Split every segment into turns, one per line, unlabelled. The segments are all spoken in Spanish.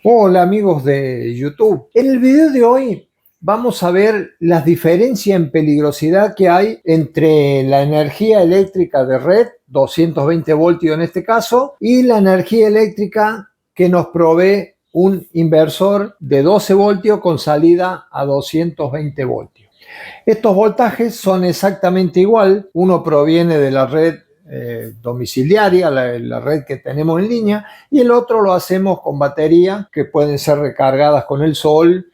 Hola amigos de YouTube. En el video de hoy vamos a ver las diferencias en peligrosidad que hay entre la energía eléctrica de red, 220 voltios en este caso, y la energía eléctrica que nos provee un inversor de 12 voltios con salida a 220 voltios. Estos voltajes son exactamente igual, uno proviene de la red domiciliaria, la red que tenemos en línea, y el otro lo hacemos con baterías que pueden ser recargadas con el sol,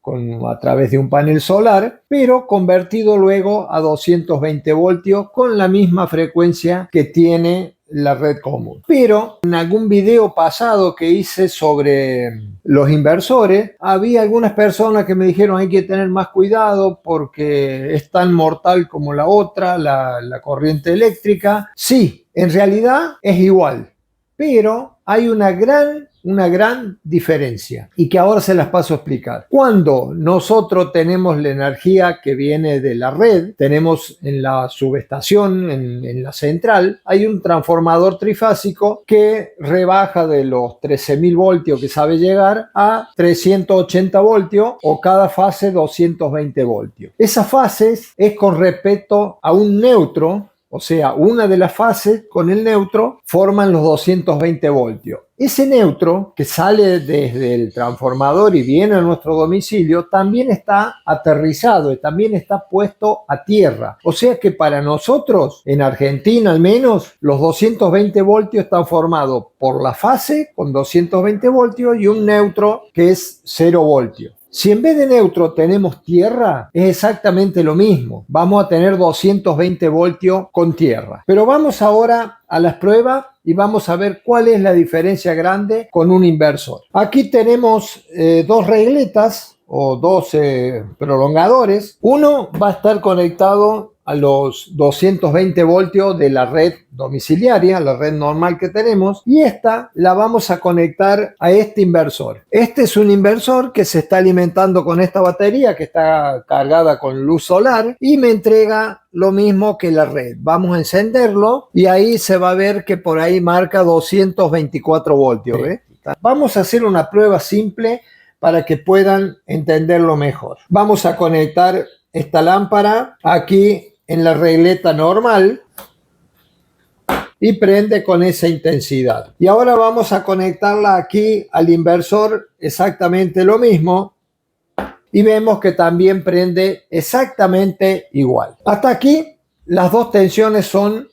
a través de un panel solar, pero convertido luego a 220 voltios con la misma frecuencia que tiene la red común. Pero en algún video pasado que hice sobre los inversores, había algunas personas que me dijeron hay que tener más cuidado porque es tan mortal como la otra, la corriente eléctrica. Sí, en realidad es igual, pero hay una gran diferencia y que ahora se las paso a explicar. Cuando nosotros tenemos la energía que viene de la red, tenemos en la subestación, en la central, hay un transformador trifásico que rebaja de los 13.000 voltios que sabe llegar a 380 voltios o cada fase 220 voltios. Esas fases es con respecto a un neutro. O sea, una de las fases con el neutro forman los 220 voltios. Ese neutro que sale desde el transformador y viene a nuestro domicilio también está aterrizado y también está puesto a tierra. O sea que para nosotros, en Argentina al menos, los 220 voltios están formados por la fase con 220 voltios y un neutro que es 0 voltios. Si en vez de neutro tenemos tierra, es exactamente lo mismo. Vamos a tener 220 voltios con tierra. Pero vamos ahora a las pruebas y vamos a ver cuál es la diferencia grande con un inversor. Aquí tenemos dos regletas o dos prolongadores. Uno va a estar conectado a los 220 voltios de la red domiciliaria, la red normal que tenemos, y esta la vamos a conectar a este inversor. Este es un inversor que se está alimentando con esta batería que está cargada con luz solar y me entrega lo mismo que la red. Vamos a encenderlo y ahí se va a ver que por ahí marca 224 voltios. ¿Ve? Vamos a hacer una prueba simple para que puedan entenderlo mejor. Vamos a conectar esta lámpara aquí en la regleta normal y prende con esa intensidad. Y ahora vamos a conectarla aquí al inversor, exactamente lo mismo, y vemos que también prende exactamente igual. Hasta aquí las dos tensiones son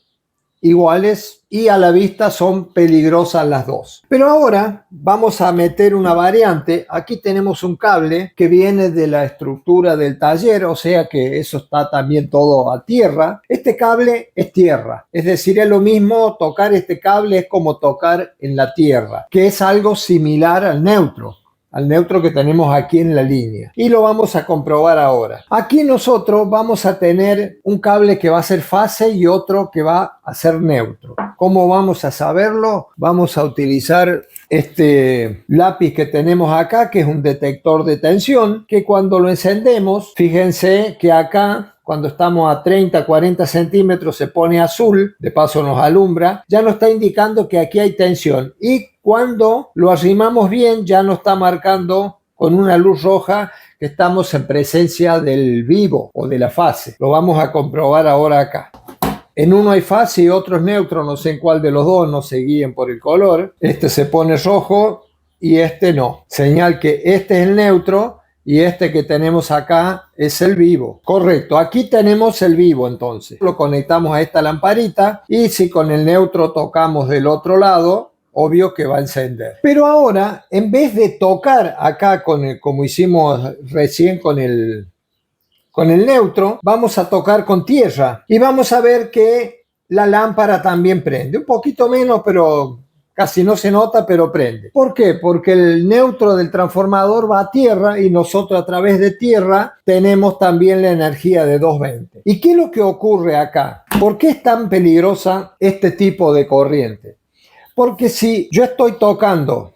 iguales y a la vista son peligrosas las dos. Pero ahora vamos a meter una variante. Aquí tenemos un cable que viene de la estructura del taller, o sea que eso está también todo a tierra. Este cable es tierra, es decir, es lo mismo tocar este cable es como tocar en la tierra, que es algo similar al neutro que tenemos aquí en la línea. Y lo vamos a comprobar ahora. Aquí nosotros vamos a tener un cable que va a ser fase y otro que va a ser neutro. ¿Cómo vamos a saberlo? Vamos a utilizar este lápiz que tenemos acá, que es un detector de tensión, que cuando lo encendemos, fíjense que acá cuando estamos a 30, 40 centímetros se pone azul, de paso nos alumbra, ya nos está indicando que aquí hay tensión. Y cuando lo arrimamos bien ya nos está marcando con una luz roja que estamos en presencia del vivo o de la fase. Lo vamos a comprobar ahora acá. En uno hay fase y otro es neutro, no sé en cuál de los dos, no se guíen por el color. Este se pone rojo y este no. Señal que este es el neutro y este que tenemos acá es el vivo. Correcto, aquí tenemos el vivo entonces. Lo conectamos a esta lamparita y si con el neutro tocamos del otro lado, obvio que va a encender. Pero ahora, en vez de tocar acá como hicimos recién con el neutro, vamos a tocar con tierra y vamos a ver que la lámpara también prende. Un poquito menos, pero casi no se nota, pero prende. ¿Por qué? Porque el neutro del transformador va a tierra y nosotros a través de tierra tenemos también la energía de 220. ¿Y qué es lo que ocurre acá? ¿Por qué es tan peligrosa este tipo de corriente? Porque si yo estoy tocando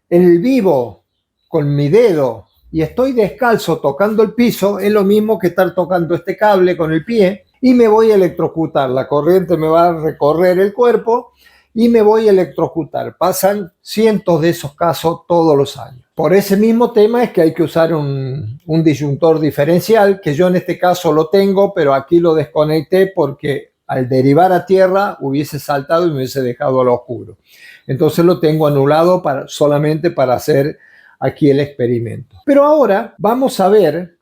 el vivo con mi dedo y estoy descalzo tocando el piso, es lo mismo que estar tocando este cable con el pie y me voy a electrocutar. La corriente me va a recorrer el cuerpo y me voy a electrocutar. Pasan cientos de esos casos todos los años. Por ese mismo tema es que hay que usar un disyuntor diferencial, que yo en este caso lo tengo, pero aquí lo desconecté porque al derivar a tierra hubiese saltado y me hubiese dejado al oscuro. Entonces lo tengo anulado solamente para hacer aquí el experimento. Pero ahora vamos a ver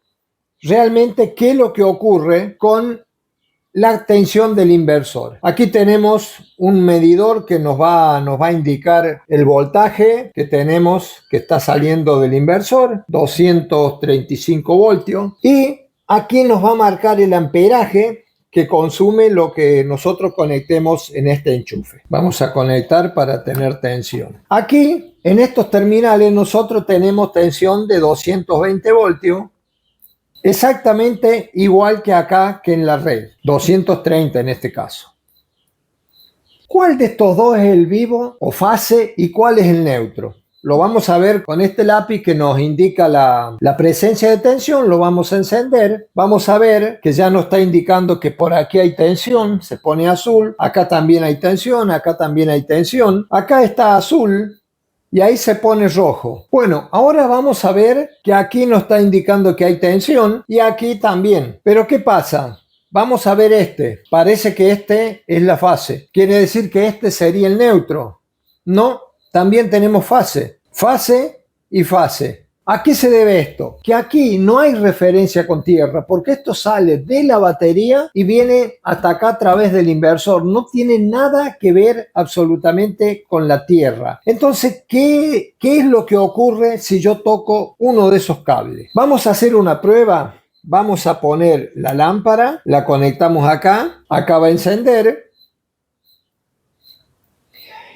realmente qué es lo que ocurre con la tensión del inversor. Aquí tenemos un medidor que nos va a indicar el voltaje que tenemos, que está saliendo del inversor, 235 voltios, y aquí nos va a marcar el amperaje que consume lo que nosotros conectemos en este enchufe. Vamos a conectar para tener tensión. Aquí, en estos terminales, nosotros tenemos tensión de 220 voltios, exactamente igual que acá, que en la red, 230 en este caso. ¿Cuál de estos dos es el vivo o fase y cuál es el neutro? Lo vamos a ver con este lápiz que nos indica la presencia de tensión. Lo vamos a encender. Vamos a ver que ya nos está indicando que por aquí hay tensión. Se pone azul. Acá también hay tensión. Acá también hay tensión. Acá está azul. Y ahí se pone rojo. Bueno, ahora vamos a ver que aquí nos está indicando que hay tensión y aquí también. Pero ¿qué pasa? Vamos a ver este. Parece que este es la fase. ¿Quiere decir que este sería el neutro? No, también tenemos fase. Fase y fase. ¿A qué se debe esto? Que aquí no hay referencia con tierra, porque esto sale de la batería y viene hasta acá a través del inversor. No tiene nada que ver absolutamente con la tierra. Entonces, ¿qué es lo que ocurre si yo toco uno de esos cables? Vamos a hacer una prueba. Vamos a poner la lámpara, la conectamos acá, acá va a encender.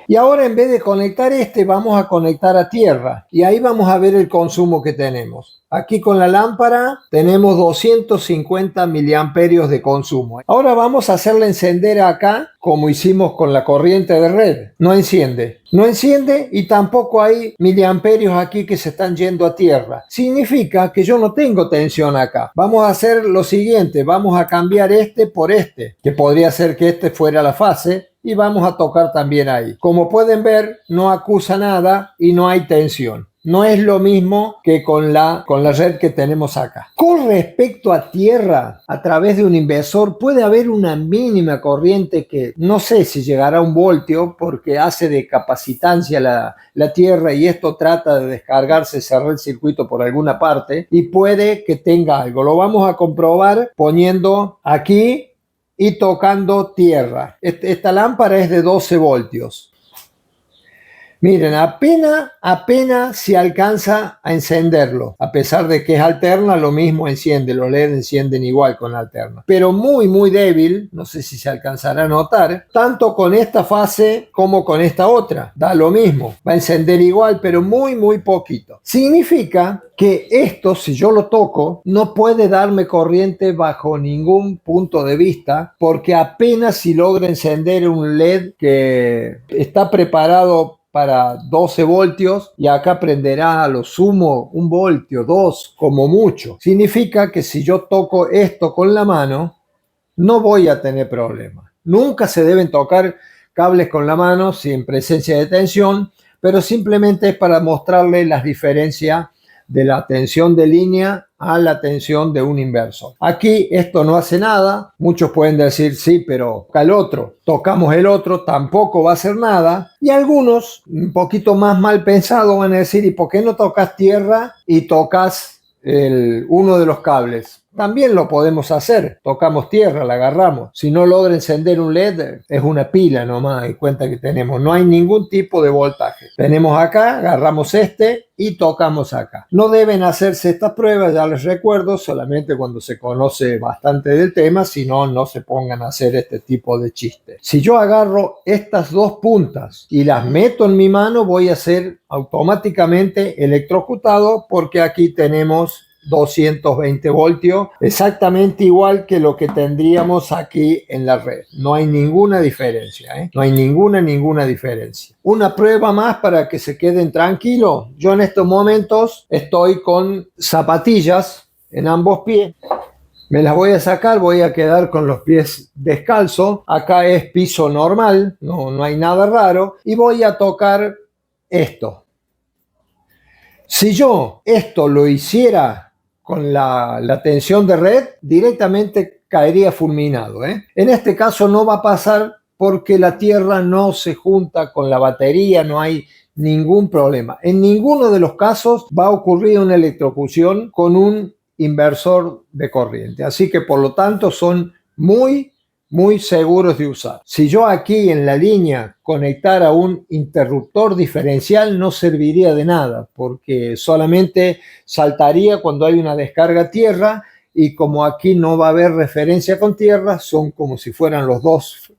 Y ahora en vez de conectar vamos a conectar a tierra. Y ahí vamos a ver el consumo que tenemos. Aquí con la lámpara tenemos 250 miliamperios de consumo. Ahora vamos a hacerla encender acá como hicimos con la corriente de red. No enciende. No enciende y tampoco hay miliamperios aquí que se están yendo a tierra. Significa que yo no tengo tensión acá. Vamos a hacer lo siguiente. Vamos a cambiar por que podría ser que fuera la fase. Y vamos a tocar también ahí. Como pueden ver, no acusa nada y no hay tensión. No es lo mismo que con la red que tenemos acá. Con respecto a tierra, a través de un inversor puede haber una mínima corriente que no sé si llegará a 1 voltio porque hace de capacitancia la tierra y esto trata de descargarse, cerrar el circuito por alguna parte y puede que tenga algo. Lo vamos a comprobar poniendo aquí y tocando tierra. Esta lámpara es de 12 voltios. Miren, apenas se alcanza a encenderlo. A pesar de que es alterna, lo mismo enciende. Los LED encienden igual con alterna. Pero muy, muy débil. No sé si se alcanzará a notar. Tanto con esta fase como con esta otra. Da lo mismo. Va a encender igual, pero muy, muy poquito. Significa que esto, si yo lo toco, no puede darme corriente bajo ningún punto de vista, porque apenas si logra encender un LED que está preparado para 12 voltios y acá prenderá a lo sumo 1 voltio, 2 como mucho. Significa que si yo toco esto con la mano, no voy a tener problema. Nunca se deben tocar cables con la mano sin presencia de tensión, pero simplemente es para mostrarle las diferencias de la tensión de línea a la tensión de un inversor. Aquí esto no hace nada. Muchos pueden decir, sí, pero el otro, tocamos el otro, tampoco va a hacer nada. Y algunos, un poquito más mal pensados, van a decir, ¿y por qué no tocas tierra y tocas uno de los cables? También lo podemos hacer. Tocamos tierra, la agarramos. Si no logra encender un LED, es una pila nomás. Y cuenta que tenemos. No hay ningún tipo de voltaje. Tenemos acá, agarramos y tocamos acá. No deben hacerse estas pruebas, ya les recuerdo, solamente cuando se conoce bastante del tema. Si no, no se pongan a hacer este tipo de chistes. Si yo agarro estas dos puntas y las meto en mi mano, voy a ser automáticamente electrocutado porque aquí tenemos 220 voltios, exactamente igual que lo que tendríamos aquí en la red. No hay ninguna diferencia, ¿eh? No hay ninguna diferencia. Una prueba más para que se queden tranquilos. Yo en estos momentos estoy con zapatillas en ambos pies Me las voy a sacar, voy a quedar con los pies descalzos. Acá es piso normal, no hay nada raro. Y voy a tocar esto. Si yo esto lo hiciera con la tensión de red, directamente caería fulminado, ¿eh? En este caso no va a pasar porque la tierra no se junta con la batería, no hay ningún problema. En ninguno de los casos va a ocurrir una electrocución con un inversor de corriente. Así que por lo tanto son muy seguros de usar. Si yo aquí en la línea conectara un interruptor diferencial, no serviría de nada porque solamente saltaría cuando hay una descarga a tierra, y como aquí no va a haber referencia con tierra, son como si fueran las dos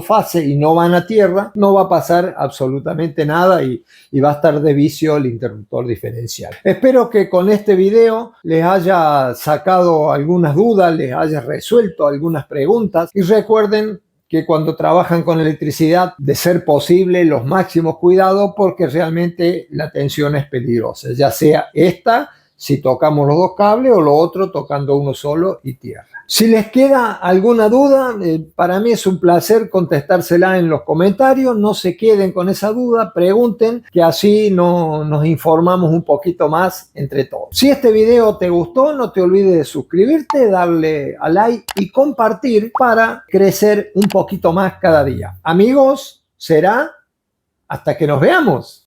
fases y no van a tierra, no va a pasar absolutamente nada y va a estar de vicio el interruptor diferencial. Espero que con este video les haya sacado algunas dudas, les haya resuelto algunas preguntas, y recuerden que cuando trabajan con electricidad, de ser posible, los máximos cuidados, porque realmente la tensión es peligrosa, ya sea esta, si tocamos los dos cables, o lo otro tocando uno solo y tierra. Si les queda alguna duda, para mí es un placer contestársela en los comentarios. No se queden con esa duda, pregunten, que así nos informamos un poquito más entre todos. Si este video te gustó, no te olvides de suscribirte, darle a like y compartir para crecer un poquito más cada día. Amigos, será hasta que nos veamos.